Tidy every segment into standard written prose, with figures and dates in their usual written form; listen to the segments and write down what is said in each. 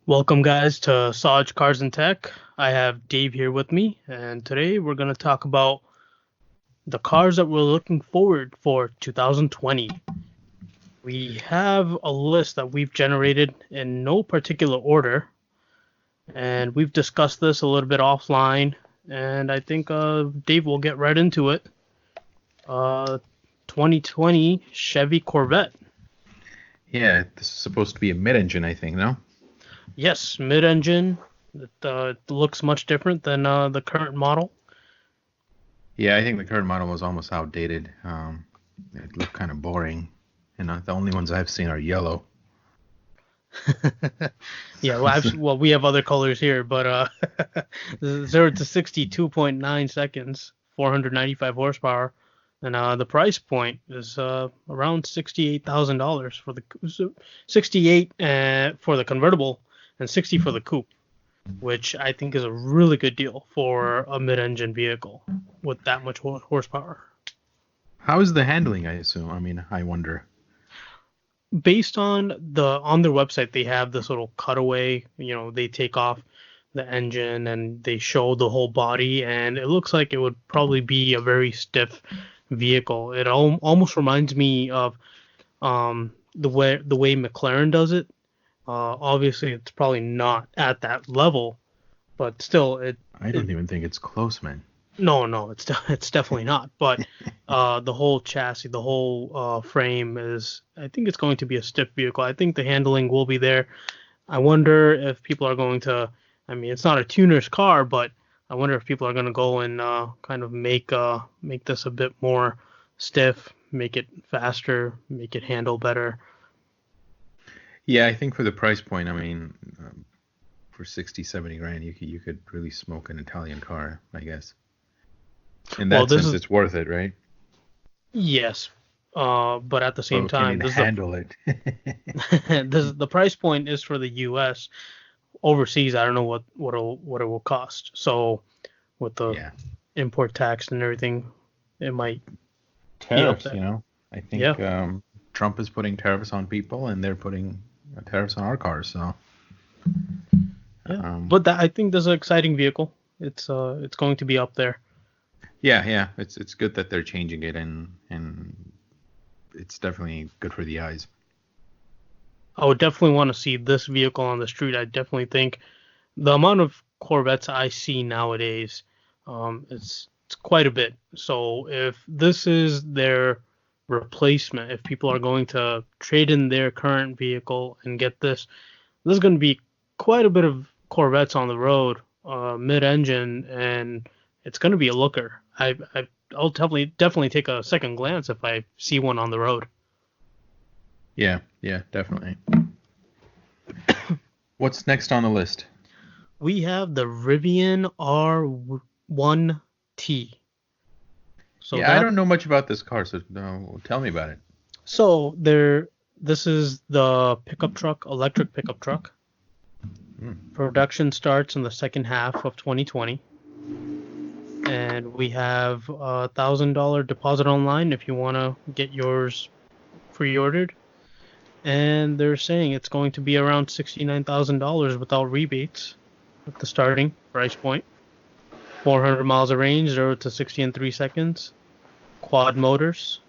Welcome, guys, to Saaj Cars and Tech. I have Dave here with me, and today we're going to talk about the cars that we're looking forward for 2020. We have a list that we've generated in no particular order, and we've discussed this a little bit offline, and I think Dave will get right into it. 2020 Chevy Corvette. Yeah, this is supposed to be a mid-engine, I think, no? Yes, mid-engine. It looks much different than the current model. Yeah, I think the current model was almost outdated. It looked kind of boring, and the only ones I've seen are yellow. Yeah, well, we have other colors here, but 0 to 60, 2.9 seconds, 495 horsepower, and the price point is around $68,000 for the 68 for the convertible and 60 for the coupe, which I think is a really good deal for a mid-engine vehicle with that much horsepower. How is the handling, I assume? I wonder. Based on their website, they have this little cutaway. They take off the engine and they show the whole body, and it looks like it would probably be a very stiff vehicle. It almost reminds me of the way McLaren does it. Obviously, it's probably not at that level, but still, I don't even think it's close, man. No, it's definitely not. But the whole chassis, the whole frame is, I think it's going to be a stiff vehicle. I think the handling will be there. I wonder if people are going to, it's not a tuner's car, but I wonder if people are going to go and kind of make this a bit more stiff, make it faster, make it handle better. Yeah, I think for the price point, for 60, 70 grand, you could really smoke an Italian car, I guess. In that sense, it's worth it, right? Yes, but at the same time, can it handle it? The price point is for the U.S. Overseas, I don't know what it will cost. So with the import tax and everything, it might tariffs. I think Trump is putting tariffs on people, and they're putting tariffs on our cars. So but I think this is an exciting vehicle. It's going to be up there. Yeah, it's good that they're changing it, and it's definitely good for the eyes. I would definitely want to see this vehicle on the street. I definitely think the amount of Corvettes I see nowadays, it's quite a bit. So if this is their replacement, if people are going to trade in their current vehicle and get this is going to be quite a bit of Corvettes on the road, mid-engine, and it's going to be a looker. I'll definitely take a second glance if I see one on the road. Yeah, definitely. What's next on the list? We have the Rivian R1T. So I don't know much about this car, so tell me about it. So this is the pickup truck, electric pickup truck. Production starts in the second half of 2020. And we have a $1,000 deposit online if you want to get yours pre-ordered. And they're saying it's going to be around $69,000 without rebates at the starting price point. 400 miles of range, 0 to 60 in 3 seconds. Quad motors.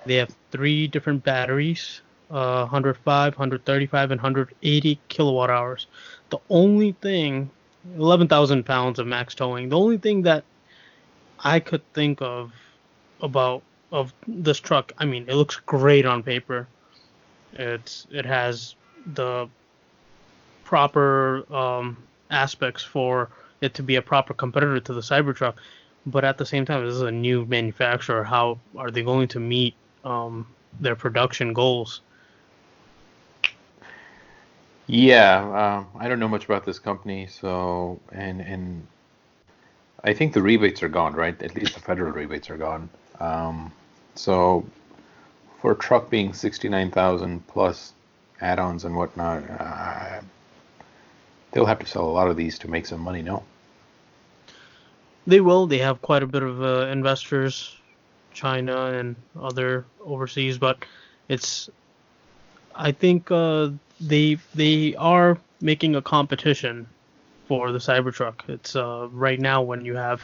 They have 3 different batteries, 105, 135, and 180 kilowatt hours. The only thing, 11,000 pounds of max towing. The only thing that I could think of this truck, it looks great on paper. It has the proper aspects for it to be a proper competitor to the Cybertruck, but at the same time, this is a new manufacturer. How are they going to meet their production goals? Yeah, I don't know much about this company, so and I think the rebates are gone, right? At least the federal rebates are gone. So for a truck being 69,000 plus add-ons and whatnot, they'll have to sell a lot of these to make some money, no? They will. They have quite a bit of investors, China and other overseas, but I think they are making a competition for the Cybertruck. It's right now when you have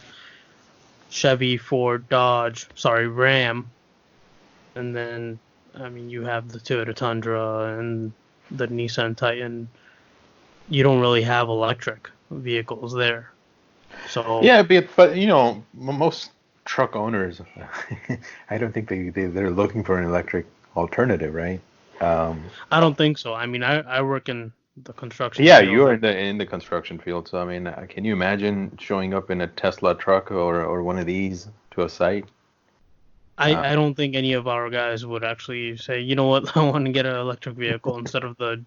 Chevy, Ford, Ram, and then I mean you have the Toyota Tundra and the Nissan Titan. You don't really have electric vehicles there. So Yeah, but most truck owners, I don't think they're looking for an electric alternative, right? I don't think so. I mean, I work in the construction Yeah, you field. are in the construction field, so I mean, can you imagine showing up in a Tesla truck or one of these to a site? I don't think any of our guys would actually say, you know what, I want to get an electric vehicle instead of the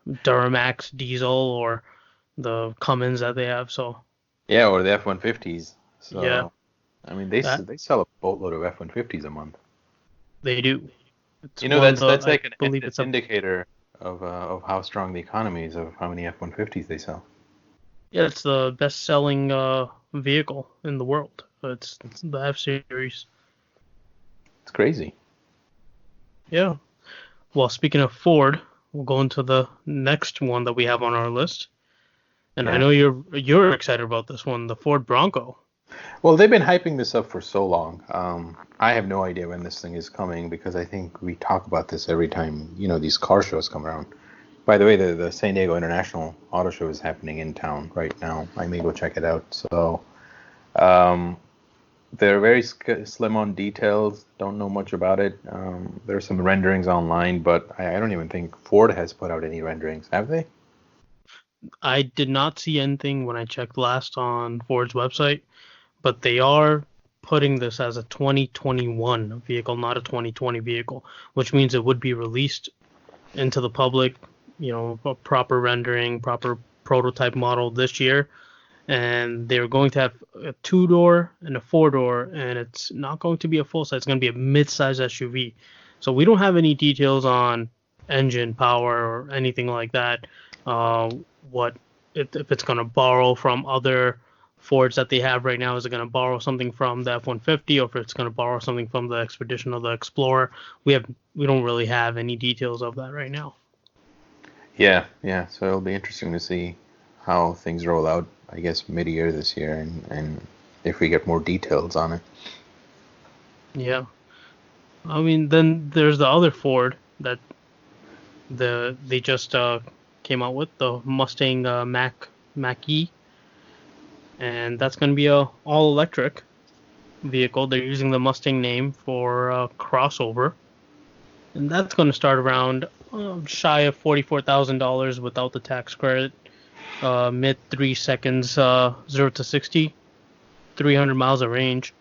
Duramax diesel or the Cummins that they have. So Yeah, or the F-150s. yeah, So, I mean, they that they sell a boatload of F-150s a month. they do. It's You know, one of that's the, I like an believe it's a, indicator of how strong the economy is of how many F-150s they sell. yeah, it's the best selling vehicle in the world. It's the F series. It's crazy. Yeah. Well, speaking of Ford, we'll go into the next one that we have on our list. And I Yeah. know you're excited about this one, the Ford Bronco. Well, they've been hyping this up for so long. I have no idea when this thing is coming because I think we talk about this every time, these car shows come around. By the way, the San Diego International Auto Show is happening in town right now. I may go check it out. So, um, they're very slim on details. Don't know much about it. There's some renderings online, but I don't even think Ford has put out any renderings, have they? I did not see anything when I checked last on Ford's website, but they are putting this as a 2021 vehicle, not a 2020 vehicle, which means it would be released into the public, a proper rendering, proper prototype model this year. And they're going to have a two-door and a four-door, and it's not going to be a full size. It's going to be a mid-size SUV. So we don't have any details on engine power or anything like that. Uh, what if it's going to borrow from other Fords that they have right now? Is it going to borrow something from the F-150, or if it's going to borrow something from the Expedition or the Explorer? We don't really have any details of that right now. Yeah, yeah. So it'll be interesting to see how things roll out, I guess, mid-year this year, and if we get more details on it. Yeah. I mean, then there's the other Ford that they just came out with, the Mustang Mach-E, and that's going to be a all electric vehicle. They're using the Mustang name for a crossover, and that's going to start around shy of $44,000 without the tax credit. Mid 3 seconds, 0 to 60, 300 miles of range.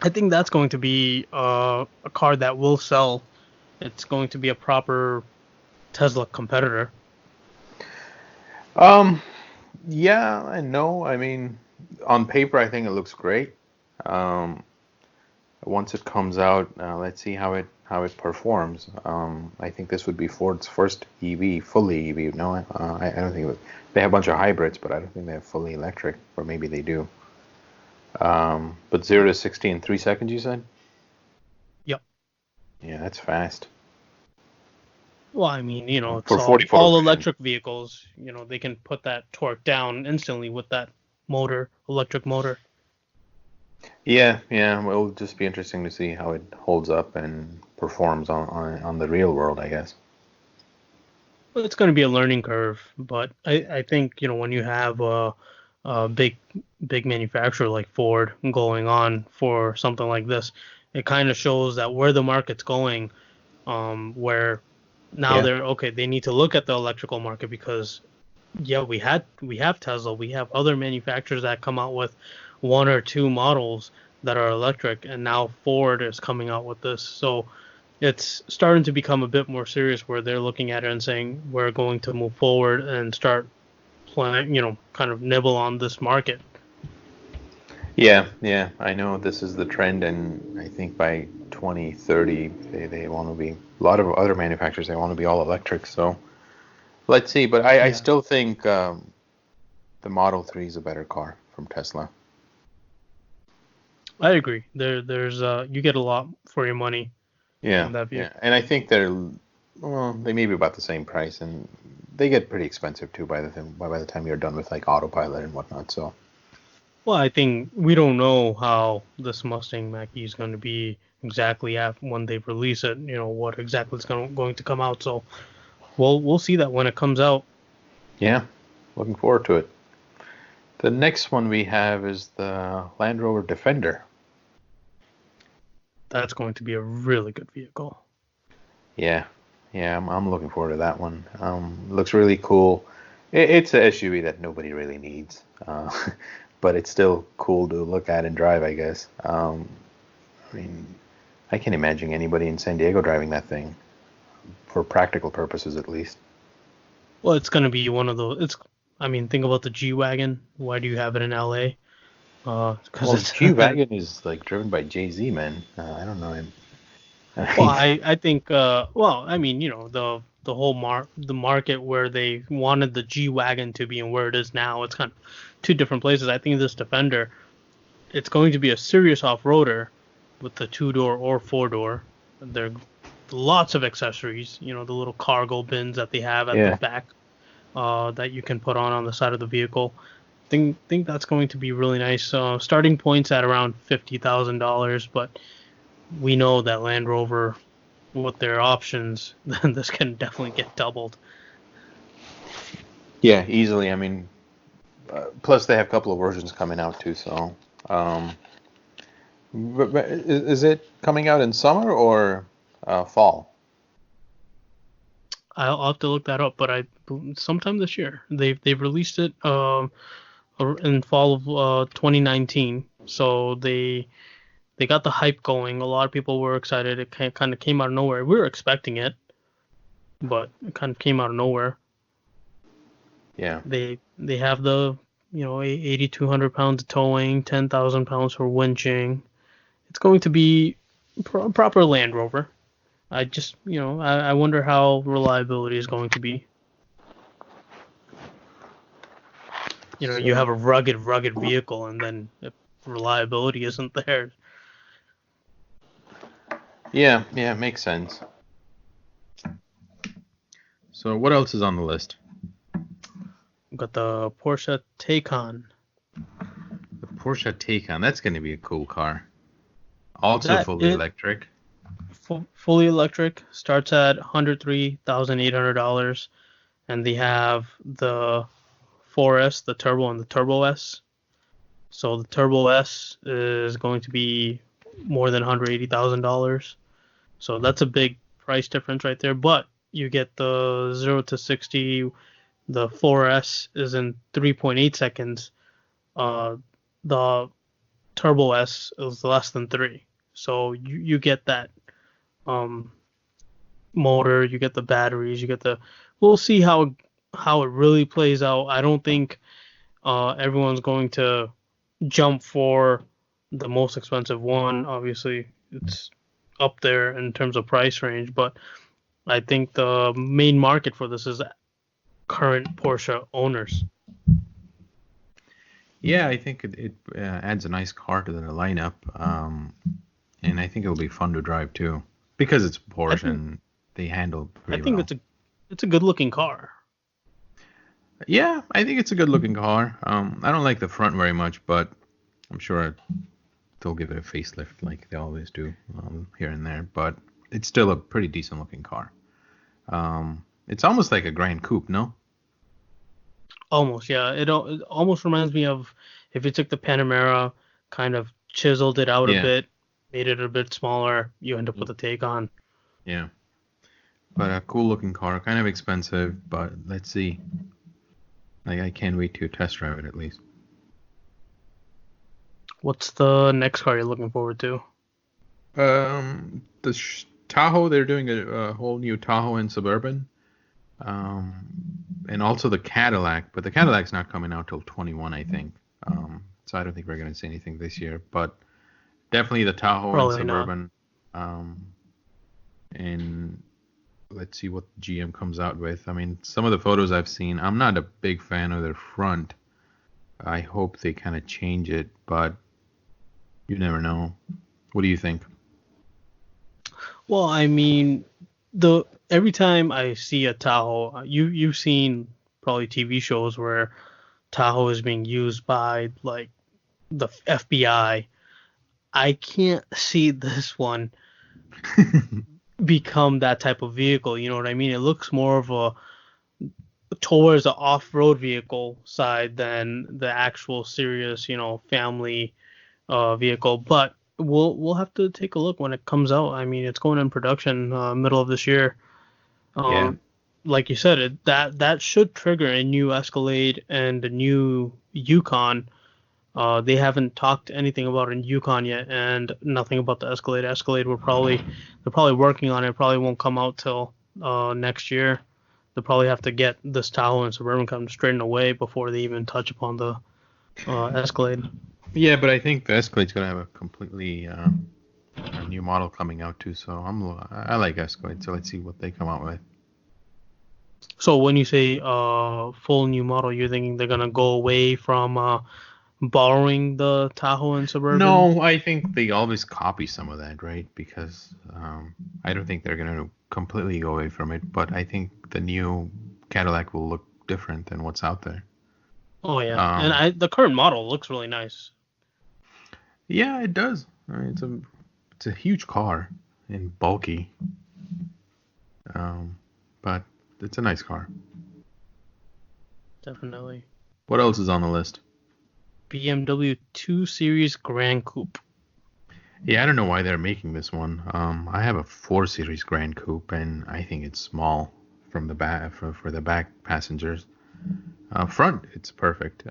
I think that's going to be a car that will sell. It's going to be a proper Tesla competitor. Um, yeah and no. I mean, on paper, I think it looks great. Um, Once it comes out, let's see how it performs. I think this would be Ford's first EV, fully EV. No, I don't think they have a bunch of hybrids, but I don't think they have fully electric, or maybe they do. But 0 to 60 in 3 seconds, you said? Yep. Yeah, that's fast. Well, I mean, it's For all 44 grand. electric vehicles. They can put that torque down instantly with that electric motor. Yeah, yeah. Well, it'll just be interesting to see how it holds up and performs on the real world, I guess. Well, it's going to be a learning curve, but I think when you have a big manufacturer like Ford going on for something like this, it kind of shows that where the market's going, where now Yeah. they're okay. They need to look at the electrical market because yeah, we have Tesla, we have other manufacturers that come out with one or two models that are electric, and now Ford is coming out with this. So it's starting to become a bit more serious where they're looking at it and saying we're going to move forward and start playing, kind of nibble on this market. Yeah, yeah, I know this is the trend, and I think by 2030 they want to be a lot of other manufacturers they want to be all electric. So let's see, but I Yeah, still think the Model 3 is a better car from Tesla. I agree. There's you get a lot for your money Yeah, in that yeah, vehicle. and I think they may be about the same price, and they get pretty expensive too by the time you're done with like autopilot and whatnot. So Well, I think we don't know how this Mustang Mach-E is going to be exactly when they release it. What exactly is going to come out. So we'll see that when it comes out. yeah, looking forward to it. The next one we have is the Land Rover Defender. That's going to be a really good vehicle. Yeah, I'm looking forward to that one. Looks really cool. It's an SUV that nobody really needs, but it's still cool to look at and drive, I guess. I mean, I can't imagine anybody in San Diego driving that thing, for practical purposes at least. Well, it's going to be one of those. Think about the G-Wagon. Why do you have it in LA? Because G-Wagon is like driven by Jay-Z, man. I don't know him. Well, I think the whole the market where they wanted the G-Wagon to be and where it is now, it's kind of two different places. I think this Defender, it's going to be a serious off-roader with the 2-door or 4-door. There are lots of accessories, the little cargo bins that they have at the back that you can put on the side of the vehicle. Think that's going to be really nice. Starting points at around $50,000, but we know that Land Rover, with their options, then this can definitely get doubled. Yeah, easily. I mean, plus they have a couple of versions coming out too. So, is it coming out in summer or fall? I'll have to look that up, but sometime this year they've released it in fall of 2019. So they got the hype going. A lot of people were excited. It kind of came out of nowhere. We were expecting it, but it kind of came out of nowhere. Yeah. They have the 8,200 pounds of towing, 10,000 pounds for winching. It's going to be proper Land Rover. I just I wonder how reliability is going to be. You have a rugged vehicle, and then if reliability isn't there. Yeah, it makes sense. So what else is on the list? We've got the Porsche Taycan. The Porsche Taycan, that's going to be a cool car. Also fully electric. Fully electric, starts at $103,800, and they have the 4S, the Turbo, and the Turbo S. So the Turbo S is going to be more than $180,000. So that's a big price difference right there. But you get the 0 to 60. The 4S is in 3.8 seconds. The Turbo S is less than 3. So you get that motor, you get the batteries, We'll see how it really plays out. I don't think everyone's going to jump for the most expensive one. Obviously, it's up there in terms of price range, but I think the main market for this is current Porsche owners. Yeah, I think it adds a nice car to the lineup, and I think it'll be fun to drive too, because it's Porsche and they handle pretty well. I think it's a good looking car. Yeah, I think it's a good looking car. I don't like the front very much, but I'm sure they'll give it a facelift like they always do here and there. But it's still a pretty decent looking car. It's almost like a Gran Coupe, no? Almost, yeah. It almost reminds me of if you took the Panamera, kind of chiseled it out a bit, made it a bit smaller, you end up with a Taycan. Yeah. But a cool looking car, kind of expensive, but let's see. I can't wait to test drive it at least. What's the next car you're looking forward to? The Tahoe, they're doing a whole new Tahoe and Suburban. And also the Cadillac, but the Cadillac's not coming out till 21, I think. So I don't think we're going to see anything this year, but definitely the Tahoe Probably and Suburban. And let's see what GM comes out with. I mean, some of the photos I've seen, I'm not a big fan of their front. I hope they kind of change it, but you never know. What do you think? Well, I mean, the every time I see a Tahoe, you've seen probably TV shows where Tahoe is being used by like the FBI. I can't see this one become that type of vehicle. You know what I mean? It looks more of a towards the off-road vehicle side than the actual serious, family vehicle. But we'll have to take a look when it comes out. I mean, it's going in production middle of this year. Yeah. Like you said, that should trigger a new Escalade and a new Yukon. They haven't talked anything about a Yukon yet, and nothing about the Escalade. Escalade they're probably working on it. Probably won't come out till next year. They'll probably have to get this Tahoe and Suburban come straightened away before they even touch upon the Escalade. Yeah, but I think the Escalade's gonna have a completely a new model coming out too. So I like Escalade. So let's see what they come out with. So when you say full new model, you're thinking they're gonna go away from borrowing the Tahoe and Suburban? No, I think they always copy some of that, right? Because I don't think they're gonna completely go away from it. But I think the new Cadillac will look different than what's out there. Oh yeah, and the current model looks really nice. Yeah, it does. I mean, it's a huge car and bulky, but it's a nice car. Definitely. What else is on the list? BMW 2 Series Gran Coupe. Yeah, I don't know why they're making this one. I have a 4 Series Gran Coupe, and I think it's small from the back for the back passengers. Front, it's perfect.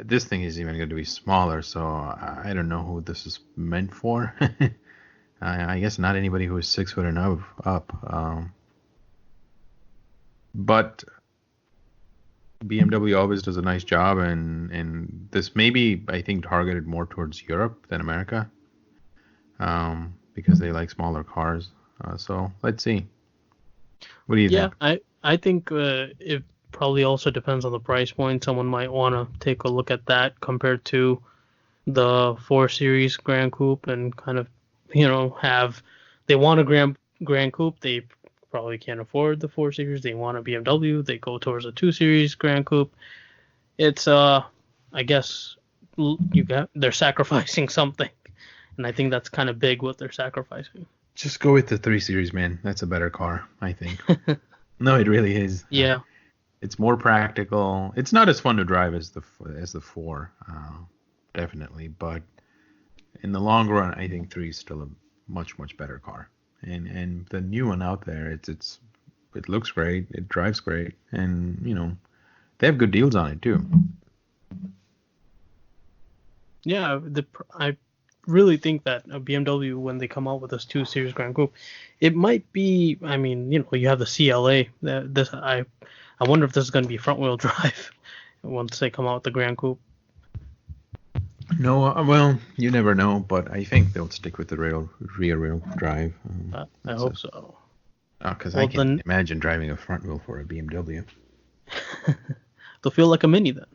This thing is even going to be smaller, so I don't know who this is meant for. I guess not anybody who is 6 foot and up. But BMW always does a nice job, and this maybe I think targeted more towards Europe than America, because they like smaller cars. So let's see. What do you think? Yeah, I think it probably also depends on the price point. Someone might want to take a look at that compared to the 4 Series Gran Coupe and kind of, they want a Gran Coupe, they probably can't afford the 4 Series. They want a BMW, they go towards a 2 Series Gran Coupe. It's I guess they're sacrificing something, and I think that's kind of big what they're sacrificing. Just go with the 3 Series, man. That's a better car, I think. No, it really is. Yeah. It's more practical. It's not as fun to drive as the 4, definitely. But in the long run, I think 3 is still a much better car. And the new one out there, it looks great, it drives great, and they have good deals on it too. Yeah, I really think that a BMW, when they come out with this 2 Series Gran Coupe, it might be. I mean, you have the CLA. I wonder if this is going to be front wheel drive once they come out with the Gran Coupe. No, well, you never know, but I think they'll stick with the rear wheel drive. I hope so. Because I can't imagine driving a front wheel for a BMW. They'll feel like a Mini then.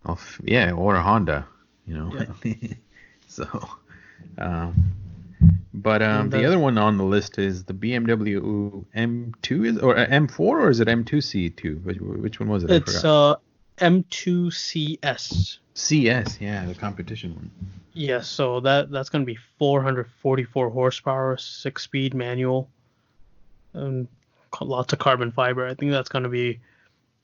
Oh, yeah, or a Honda, Yeah. So, but the other one on the list is the BMW M2 or M4, or is it M2C2? Which one was it? It's M2 CS. CS, yeah, the competition one. Yeah, so that's going to be 444 horsepower, 6-speed manual, and lots of carbon fiber. I think that's going to be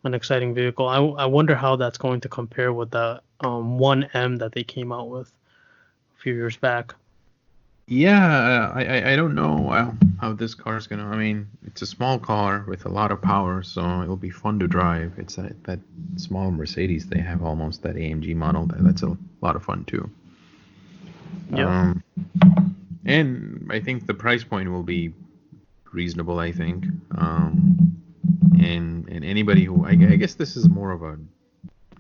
an exciting vehicle. I wonder how that's going to compare with the 1M that they came out with a few years back. Yeah, I don't know how this car is gonna. I mean, it's a small car with a lot of power, so it'll be fun to drive. It's that small Mercedes they have, almost that AMG model. That's a lot of fun too. Yeah. And I think the price point will be reasonable. I think. And anybody who I guess this is more of a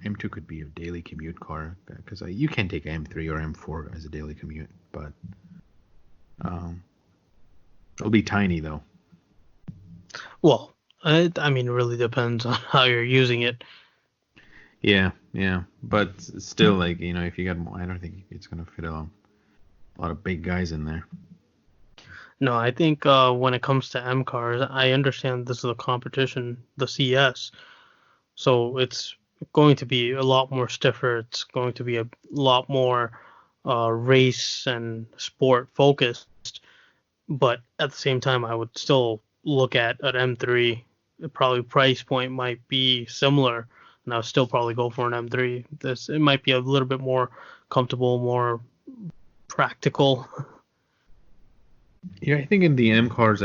M2 could be a daily commute car, because you can take M3 or M4 as a daily commute, but. It'll be tiny though. Well, I mean, it really depends on how you're using it. Yeah, but still, like, if you got more, I don't think it's gonna fit a lot of big guys in there. No, I think when it comes to M cars, I understand this is a competition, the CS. So it's going to be a lot more stiffer. It's going to be a lot more race and sport focused. But at the same time, I would still look at an M3. Probably price point might be similar, and I'll still probably go for an M3. It might be a little bit more comfortable, more practical. Yeah, I think in the M cars,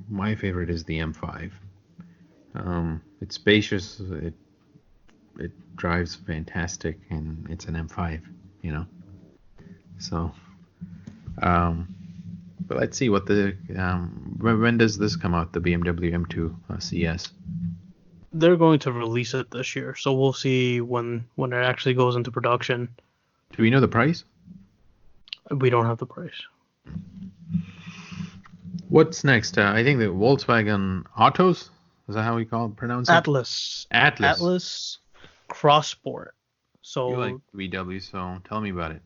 my favorite is the M5. It's spacious. It drives fantastic, and it's an M5. You know. So, but let's see what when does this come out? The BMW M2 CS. They're going to release it this year, so we'll see when it actually goes into production. Do we know the price? We don't have the price. What's next? I think the Volkswagen Autos. Is that how we pronounce it? Atlas. Atlas Cross Sport. So you like VW, so tell me about it.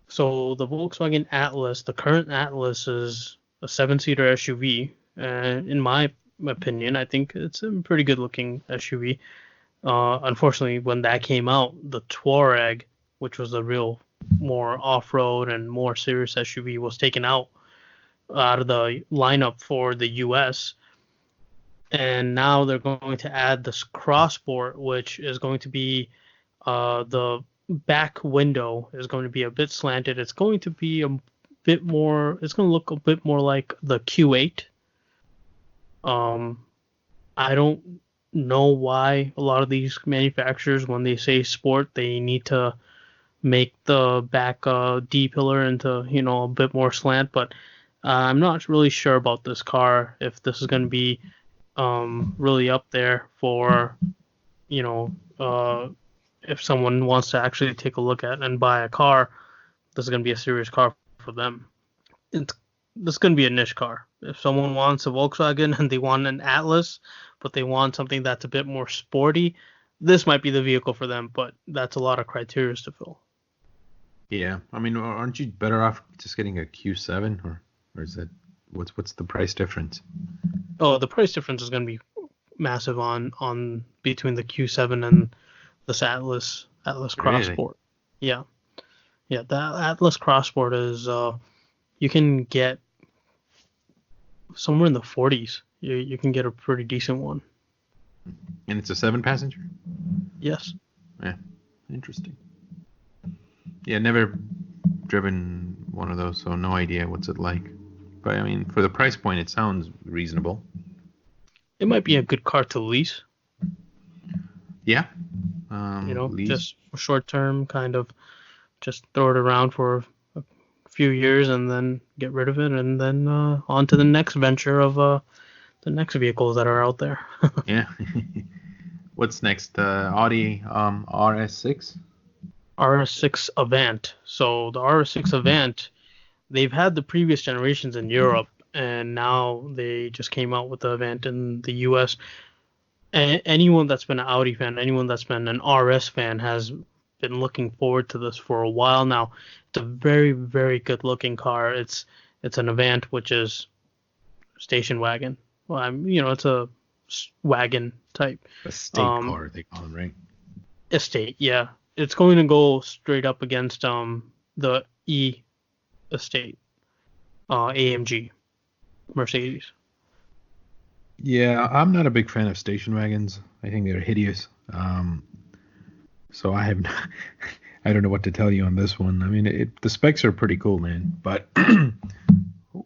So the Volkswagen Atlas, the current Atlas, is a 7-seater SUV. In my opinion, I think it's a pretty good-looking SUV. Unfortunately, when that came out, the Touareg, which was the real more off-road and more serious SUV, was taken out of the lineup for the US. And now they're going to add this Cross Sport, which is going to be the back window is going to be a bit slanted. It's going to be a bit more. It's going to look a bit more like the Q8. I don't know why a lot of these manufacturers, when they say sport, they need to make the back D pillar into a bit more slant. But I'm not really sure about this car. If this is going to be really up there for if someone wants to actually take a look at and buy a car, this is going to be a serious car for them. This is going to be a niche car. If someone wants a Volkswagen and they want an Atlas, but they want something that's a bit more sporty, this might be the vehicle for them, but that's a lot of criteria to fill. Yeah, I mean, aren't you better off just getting a Q7, or is it what's the price difference? Oh, the price difference is going to be massive on between the Q7 and this Atlas Cross Really? Sport. Yeah, the Atlas Cross Sport is you can get somewhere in the 40s. You can get a pretty decent one. And it's a 7-passenger? Yes. Yeah, interesting. Yeah, never driven one of those, so no idea what's it like. But I mean, for the price point, it sounds reasonable. It might be a good car to lease. Yeah. Lease. Just for short term, kind of just throw it around for a few years and then get rid of it, and then on to the next venture of the next vehicles that are out there. Yeah. What's next? Audi RS6? RS6 Event. So the RS6 Event, they've had the previous generations in Europe, and now they just came out with the Event in the US. Anyone that's been an Audi fan, anyone that's been an RS fan has been looking forward to this for a while now. It's a very, very good looking car. It's an Event, which is station wagon. Well, it's a wagon type. Estate car, they call them, right? Estate, yeah. It's going to go straight up against the E Estate, AMG, Mercedes. Yeah, I'm not a big fan of station wagons. I think they're hideous. So I don't know what to tell you on this one. I mean, the specs are pretty cool, man. But who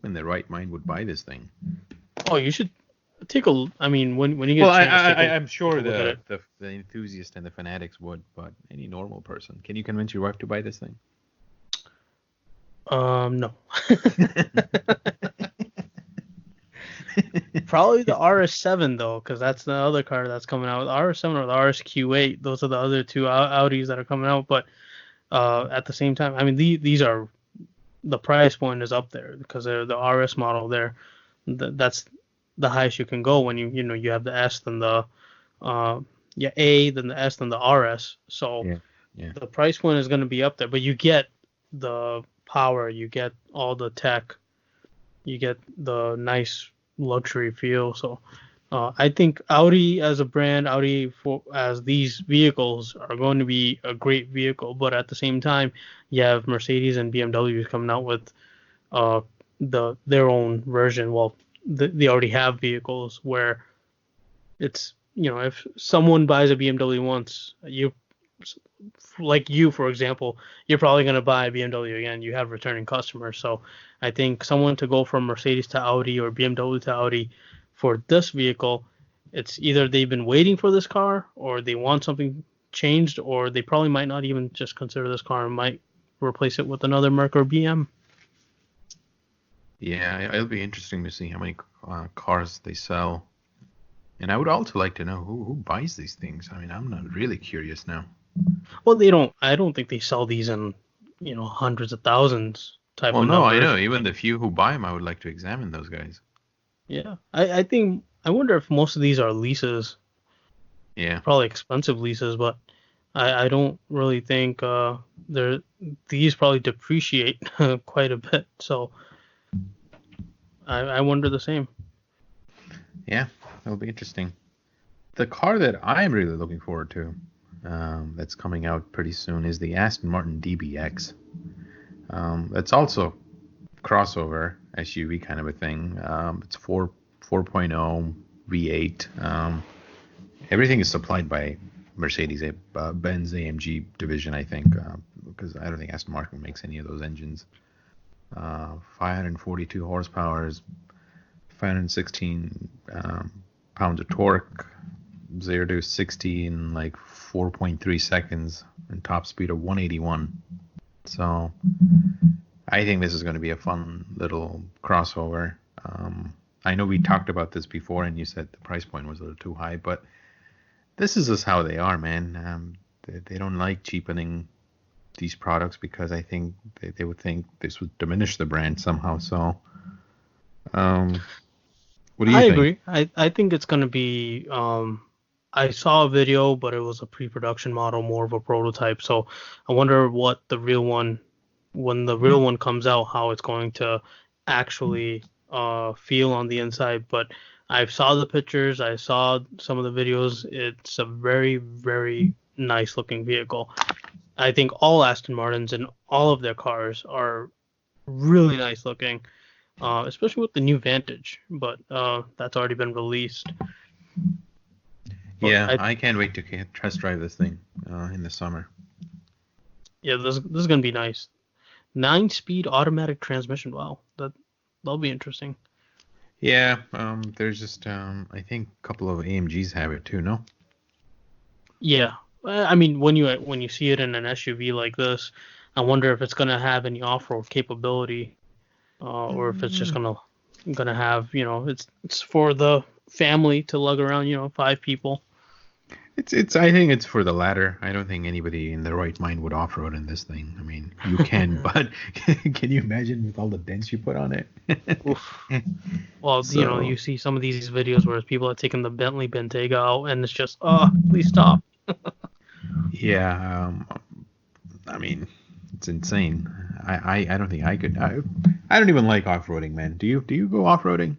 in their right mind would buy this thing? Oh, you should take a. I mean, when you get. Well, a chance, I'm sure the enthusiast and the fanatics would, but any normal person, can you convince your wife to buy this thing? No. Probably the RS7 though, because that's the other car that's coming out. The RS7 or the RSQ8, those are the other two Audis that are coming out. But at the same time, I mean, these are the price point is up there because they're the RS model. That's the highest you can go when you have the S, then the A, then the S, then the RS. So yeah. The price point is going to be up there, but you get the power, you get all the tech. You get the nice luxury feel. So I think Audi as a brand, as these vehicles are going to be a great vehicle, but at the same time, you have Mercedes and BMW coming out with uh, their own version. Well, they already have vehicles where it's, if someone buys a BMW once, you, for example, you're probably going to buy a BMW again. You have returning customers. So I think someone to go from Mercedes to Audi or BMW to Audi for this vehicle, it's either they've been waiting for this car or they want something changed, or they probably might not even just consider this car and might replace it with another Merc or BM. Yeah, it'll be interesting to see how many cars they sell. And I would also like to know who buys these things. I mean, I'm not really curious now. Well, they don't. I don't think they sell these in, hundreds of thousands type Well, of no, I numbers. know. Even the few who buy them, I would like to examine those guys. Yeah, I think I wonder if most of these are leases. Yeah. Probably expensive leases, but I don't really think these probably depreciate quite a bit. So I wonder the same. Yeah, that'll be interesting. The car that I'm really looking forward to, that's coming out pretty soon, is the Aston Martin DBX. That's also crossover SUV kind of a thing. It's 4.0 V8. Everything is supplied by Mercedes Benz AMG division, I think, because I don't think Aston Martin makes any of those engines. 542 horsepower, 516 pounds of torque, 0 to 60 in like 4.3 seconds, and top speed of 181. So I think this is going to be a fun little crossover. I know we talked about this before, and you said the price point was a little too high, but this is just how they are, man. They don't like cheapening these products because I think they would think this would diminish the brand somehow. So, what do you I think? agree. I think it's going to be. I saw a video, but it was a pre-production model, more of a prototype. So I wonder what the real one, when the real one comes out, how it's going to actually feel on the inside. But I saw the pictures, I saw some of the videos. It's a very, very nice looking vehicle. I think all Aston Martins and all of their cars are really nice looking, especially with the new Vantage. But that's already been released. But Yeah, I can't wait to test drive this thing in the summer. Yeah, this is gonna be nice. 9-speed automatic transmission. Wow, that'll be interesting. Yeah, there's just I think a couple of AMGs have it too. No. Yeah, I mean when you see it in an SUV like this, I wonder if it's gonna have any off-road capability, or if it's just gonna have, it's for the family to lug around, 5 people. It's I think it's for the latter. I don't think anybody in their right mind would off-road in this thing. I mean, you can, but can you imagine with all the dents you put on it? Oof. Well, So, you see some of these videos where people are taking the Bentley Bentayga out, and it's just, please stop. yeah, I mean, it's insane. I don't think I could. I don't even like off-roading, man. Do you go off-roading?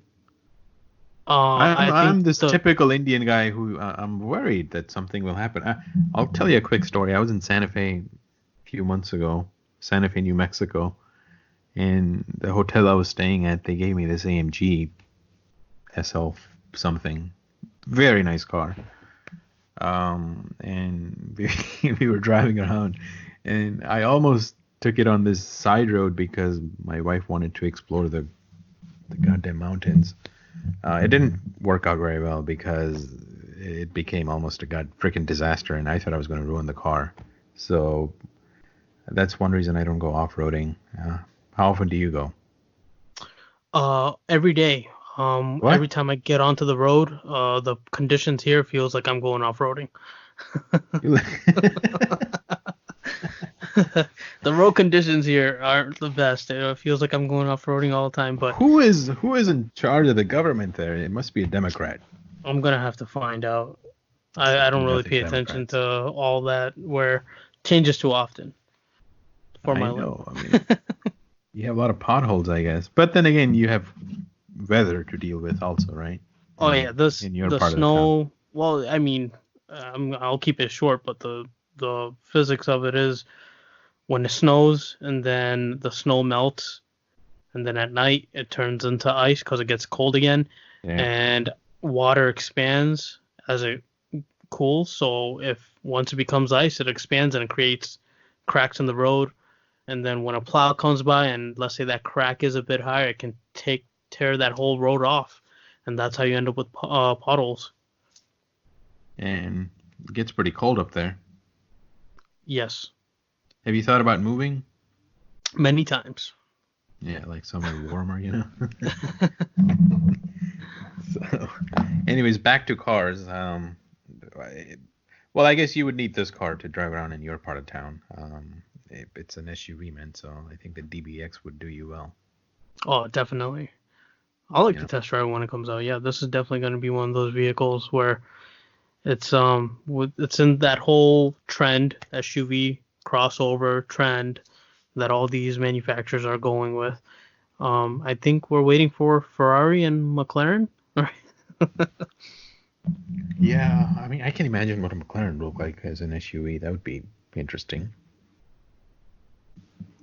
I think I'm this typical Indian guy who I'm worried that something will happen. I'll tell you a quick story. I was in Santa Fe a few months ago, Santa Fe, New Mexico, and the hotel I was staying at, they gave me this AMG SL something, very nice car. And we were driving around, and I almost took it on this side road because my wife wanted to explore the goddamn mountains. It didn't work out very well because it became almost a freaking disaster, and I thought I was going to ruin the car. So that's one reason I don't go off-roading. How often do you go? Every day. What? Every time I get onto the road, the conditions here feels like I'm going off-roading. The road conditions here aren't the best. It feels like I'm going off-roading all the time, but who is in charge of the government there? It must be a Democrat. I'm gonna have to find out. I don't really Nothing pay attention Democrats. to all that where changes too often for I my know. life. I mean, You have a lot of potholes, I guess. But then again, you have weather to deal with also, right? Oh yeah, In your the part of the town. snow. Well, I mean, I'll keep it short, but the physics of it is when it snows and then the snow melts, and then at night it turns into ice because it gets cold again, Yeah. and water expands as it cools. So if once it becomes ice, it expands and it creates cracks in the road. And then when a plow comes by and let's say that crack is a bit higher, it can tear that whole road off, and that's how you end up with potholes. And it gets pretty cold up there. Yes, Have you thought about moving? many times. Yeah, like somewhere warmer, you know? So, anyways, back to cars. Well, I guess you would need this car to drive around in your part of town. It's an SUV, man, so I think the DBX would do you well. Oh, definitely. I'll like You to know? test drive when it comes out. Yeah, this is definitely going to be one of those vehicles where it's it's in that whole trend, SUV crossover trend that all these manufacturers are going with. I think we're waiting for Ferrari and McLaren. Yeah, I mean, I can imagine what a McLaren would look like as an SUV. That would be interesting.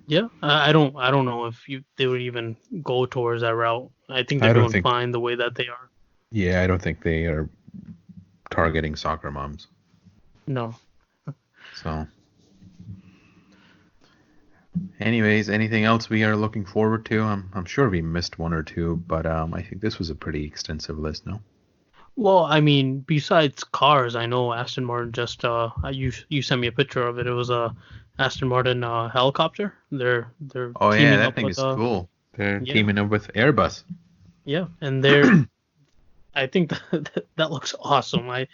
Yeah, I don't know if they would even go towards that route. I think they're I don't doing think, fine the way that they are. yeah, I don't think they are targeting soccer moms. No. So, anyways, anything else we are looking forward to? I'm sure we missed one or two, but I think this was a pretty extensive list, no? Well, I mean, besides cars, I know Aston Martin just you sent me a picture of it. It was a Aston Martin helicopter. They're Oh yeah, teaming that up thing with is cool. They're yeah, teaming up with Airbus. yeah, and I think that looks awesome. I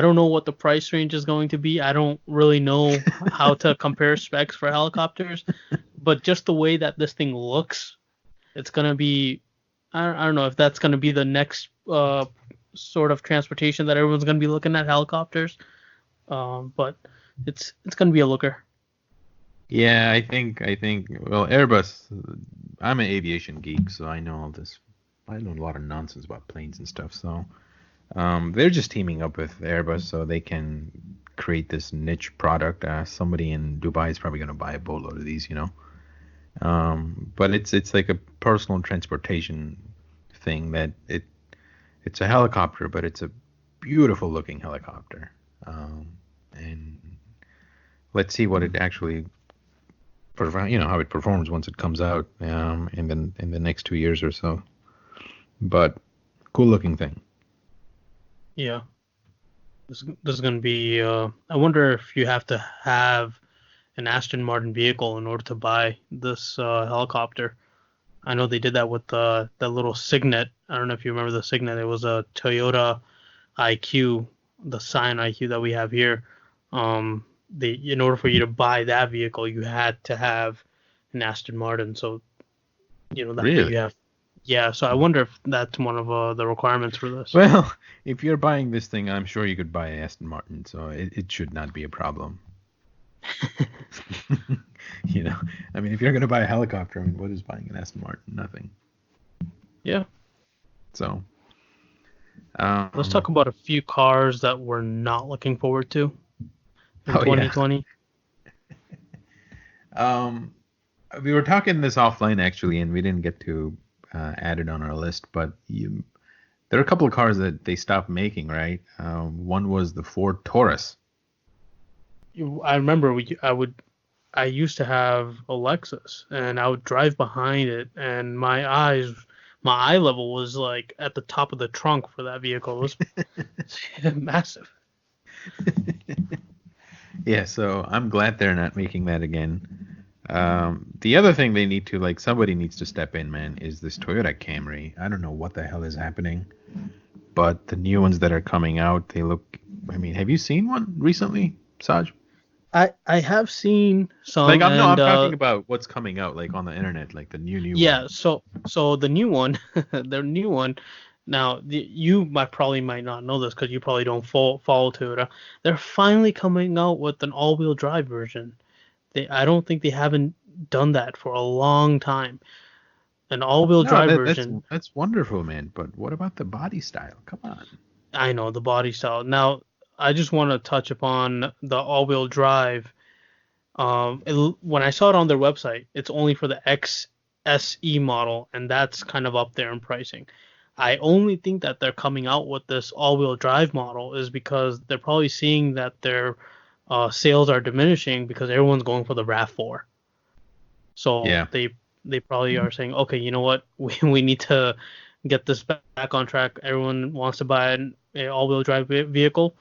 don't know what the price range is going to be. I don't really know how to compare specs for helicopters, but just the way that this thing looks, it's gonna be. I don't know if that's gonna be the next sort of transportation that everyone's gonna be looking at, helicopters. But it's gonna be a looker. Yeah, well, Airbus, I'm an aviation geek, so I know all this. I know a lot of nonsense about planes and stuff. So they're just teaming up with Airbus so they can create this niche product. Somebody in Dubai is probably going to buy a boatload of these, you know. But it's like a personal transportation thing that it's a helicopter, but it's a beautiful looking helicopter. And let's see what it actually, how it performs once it comes out in the next 2 years or so. But cool looking thing. Yeah, this is gonna be. I wonder if you have to have an Aston Martin vehicle in order to buy this helicopter. I know they did that with the little Signet. I don't know if you remember the Signet. It was a Toyota IQ, the Scion IQ that we have here. In order for you to buy that vehicle, you had to have an Aston Martin. So that way Really? you have. Yeah. So I wonder if that's one of the requirements for this. Well, if you're buying this thing, I'm sure you could buy an Aston Martin, so it should not be a problem. I mean, if you're going to buy a helicopter, I mean, what is buying an Aston Martin? Nothing. Yeah. So, Let's talk about a few cars that we're not looking forward to in 2020. We were talking this offline actually, and we didn't get to add it on our list, but there are a couple of cars that they stopped making, right? One was the Ford Taurus. I remember I used to have a Lexus, and I would drive behind it, and my eye level was like at the top of the trunk for that vehicle. It was massive. Yeah, so I'm glad they're not making that again. The other thing they need to, like, somebody needs to step in, man, is this Toyota Camry. I don't know what the hell is happening, but the new ones that are coming out, they look. I mean, have you seen one recently, Saaj? I have seen some, Like, and I'm talking about what's coming out, like on the internet, like the new yeah. one. So the new one, the new one. Now you might not know this because you probably don't follow Toyota. They're finally coming out with an all-wheel drive version. I don't think they haven't. done that for a long time. An all-wheel No, drive that's version, that's wonderful, man. But what about the body style? Come on. I know the body style. Now, I just want to touch upon the all-wheel drive. When I saw it on their website, it's only for the XSE model, and that's kind of up there in pricing. I only think that they're coming out with this all-wheel drive model is because they're probably seeing that their sales are diminishing because everyone's going for the RAV4. So Yeah. they probably are saying, okay, you know what, we need to get this back on track. Everyone wants to buy an all-wheel drive vehicle.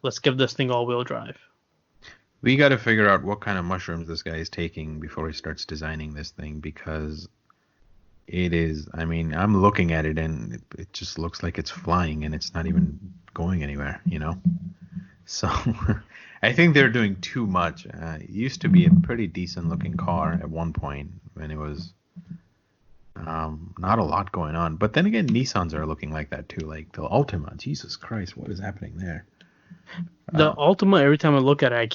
Let's give this thing all-wheel drive. We got to figure out what kind of mushrooms this guy is taking before he starts designing this thing, because it is, I mean, I'm looking at it and it just looks like it's flying and it's not even going anywhere, you know? So I think they're doing too much. It used to be a pretty decent looking car at one point when it was not a lot going on. But then again, Nissans are looking like that too. Like the Altima, Jesus Christ, what is happening there? The Altima, every time I look at it, I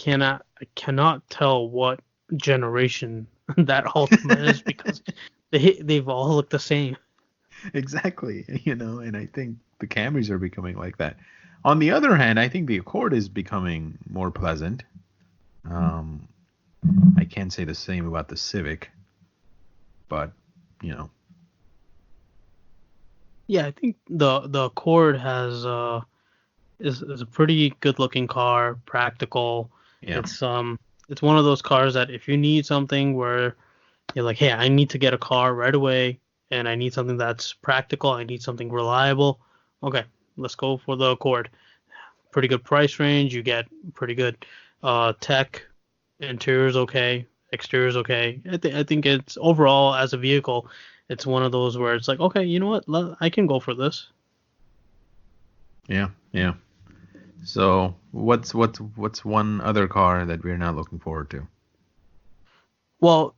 cannot tell what generation that Altima is because they've all looked the same. Exactly, you know, and I think the Camrys are becoming like that. On the other hand, I think the Accord is becoming more pleasant. I can't say the same about the Civic, but you know. Yeah, I think the Accord is a pretty good looking car, practical. Yeah. It's one of those cars that if you need something where you're like, hey, I need to get a car right away and I need something that's practical, I need something reliable. Okay, let's go for the Accord. Pretty good price range, you get pretty good tech, interior's okay, exterior's okay. I think it's overall as a vehicle, it's one of those where it's like, okay, you know what, I can go for this. Yeah, yeah. So what's one other car that we're not looking forward to? Well,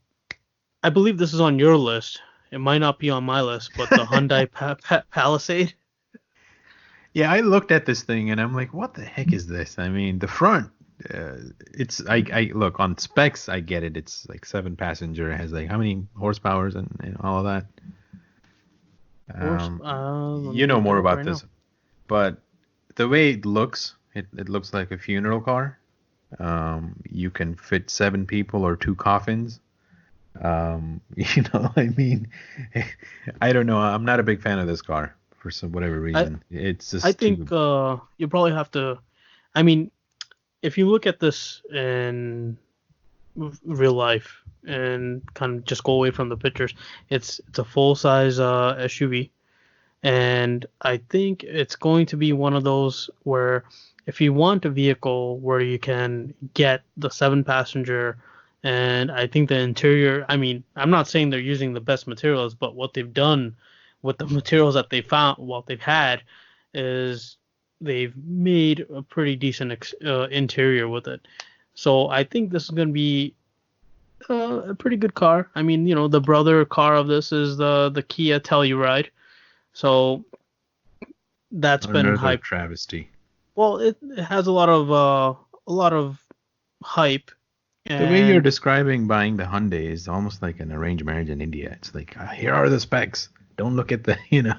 I believe this is on your list. It might not be on my list, but the Hyundai Palisade. Yeah, I looked at this thing and I'm like, what the heck is this? I mean, the front, it's I look on specs, I get it. It's like 7-passenger. It has like how many horsepowers and all of that. You know more about this, but the way it looks like a funeral car. You can fit 7 people or 2 coffins. You know, I mean, I don't know. I'm not a big fan of this car for whatever reason. It's just. I think you probably have to. I mean, if you look at this in real life and kind of just go away from the pictures, it's a full size SUV, and I think it's going to be one of those where if you want a vehicle where you can get the 7-passenger. And I think the interior, I mean, I'm not saying they're using the best materials, but what they've done with the materials that they found, what they've had, is they've made a pretty decent interior with it. So I think this is going to be a pretty good car. I mean, you know, the brother car of this is the Kia Telluride. So that's been Another hyped. travesty. Well, it has a lot of hype. The way you're describing buying the Hyundai is almost like an arranged marriage in India. It's like, here are the specs. Don't look at the, you know.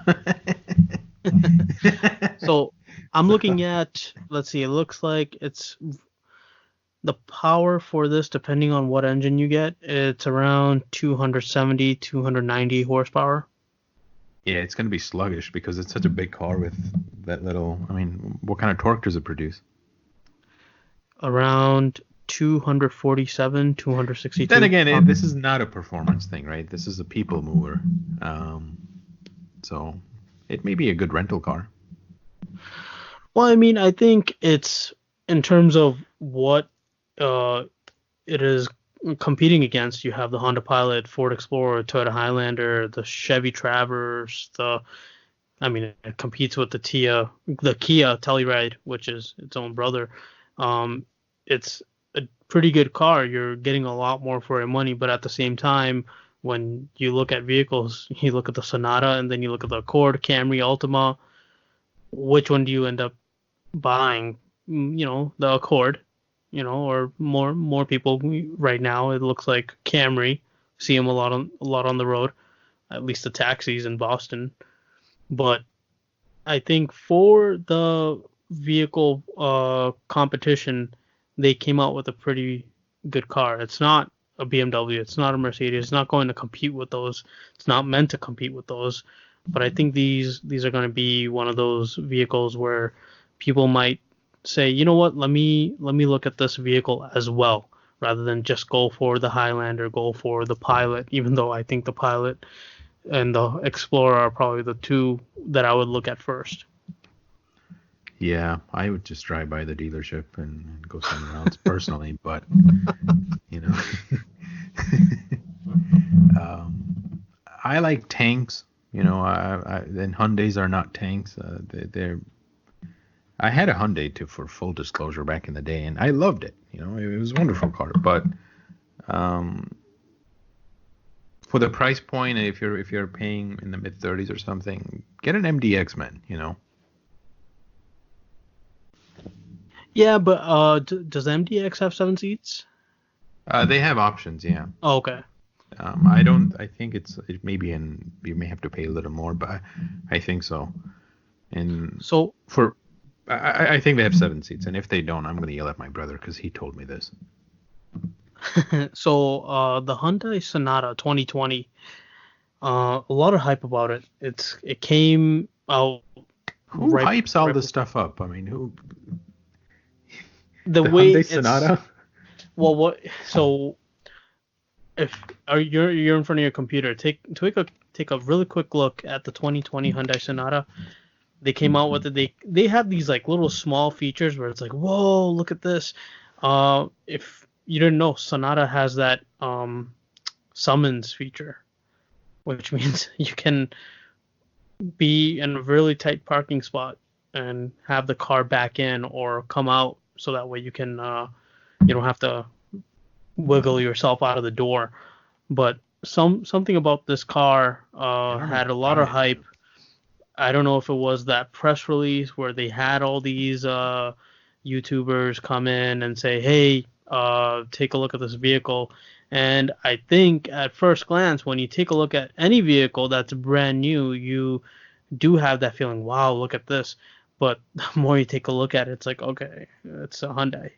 So I'm looking at, let's see, it looks like it's the power for this, depending on what engine you get, it's around 270, 290 horsepower. Yeah, it's going to be sluggish because it's such a big car with that little, I mean, what kind of torque does it produce? Around 247, 262. Then again, this is not a performance thing, right? This is a people mover. So it may be a good rental car. Well, I mean, I think it's in terms of what it is competing against. You have the Honda Pilot, Ford Explorer, Toyota Highlander, the Chevy Traverse. It competes with the Kia Telluride, which is its own brother. It's a pretty good car. You're getting a lot more for your money, but at the same time, when you look at vehicles, you look at the Sonata and then you look at the Accord, Camry, Altima. Which one do you end up buying? You know, the Accord. You know, or more people right now. It looks like Camry. see them a lot on the road, at least the taxis in Boston. But I think for the vehicle competition, they came out with a pretty good car. It's not a BMW, it's not a Mercedes, it's not going to compete with those. It's not meant to compete with those. But I think these are going to be one of those vehicles where people might say, you know what, let me look at this vehicle as well, rather than just go for the Highlander, go for the Pilot, even though I think the Pilot and the Explorer are probably the two that I would look at first. Yeah, I would just drive by the dealership and go somewhere else personally, but you know, I like tanks. You know, and Hyundais are not tanks. They're. I had a Hyundai for full disclosure back in the day, and I loved it. You know, it was a wonderful car, but for the price point, if you're paying in the mid 30s or something, get an MDX, man. You know. Yeah, but does MDX have 7 seats? They have options, yeah. Oh, okay. I don't. I think it may be you may have to pay a little more, but I think so. And so I think they have 7 seats, and if they don't, I'm going to yell at my brother because he told me this. So the Hyundai Sonata 2020, a lot of hype about it. It came out. Who hypes all this stuff up? I mean, who? The way Hyundai Sonata. Well, what? So, if you're in front of your computer, take a really quick look at the 2020 Hyundai Sonata. They came out with it. They have these like little small features where it's like, whoa, look at this. If you didn't know, Sonata has that summons feature, which means you can be in a really tight parking spot and have the car back in or come out, so that way you can you don't have to wiggle yourself out of the door. But something about this car had a lot of hype. I don't know if it was that press release where they had all these YouTubers come in and say, hey, take a look at this vehicle. And I think at first glance, when you take a look at any vehicle that's brand new, you do have that feeling, wow, look at this. But the more you take a look at it, it's like, okay, it's a Hyundai.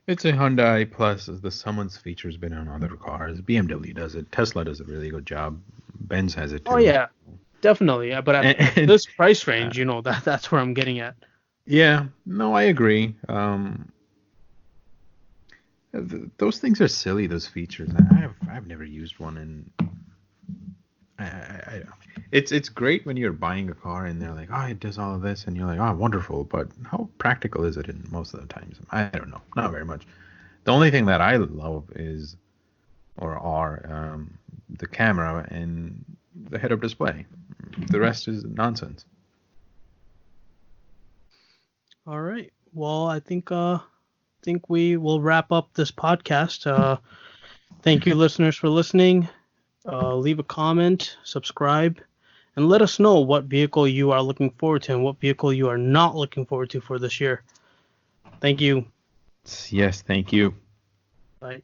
It's a Hyundai, plus the summons feature's been on other cars. BMW does it. Tesla does a really good job. Benz has it too. Oh, yeah, definitely. Yeah, but at this price range, you know, that's where I'm getting at. Yeah, no, I agree. Those things are silly, those features. I've never used one, and it's great when you're buying a car and they're like, oh, it does all of this, and you're like, oh, wonderful, but how practical is it in most of the times? I don't know, not very much. The only thing that I love is the camera and the head-up display. The rest is nonsense. All right, well, I think we will wrap up this podcast. Thank you, listeners, for listening. Leave a comment, subscribe, and let us know what vehicle you are looking forward to and what vehicle you are not looking forward to for this year. Thank you. Yes, thank you. Bye.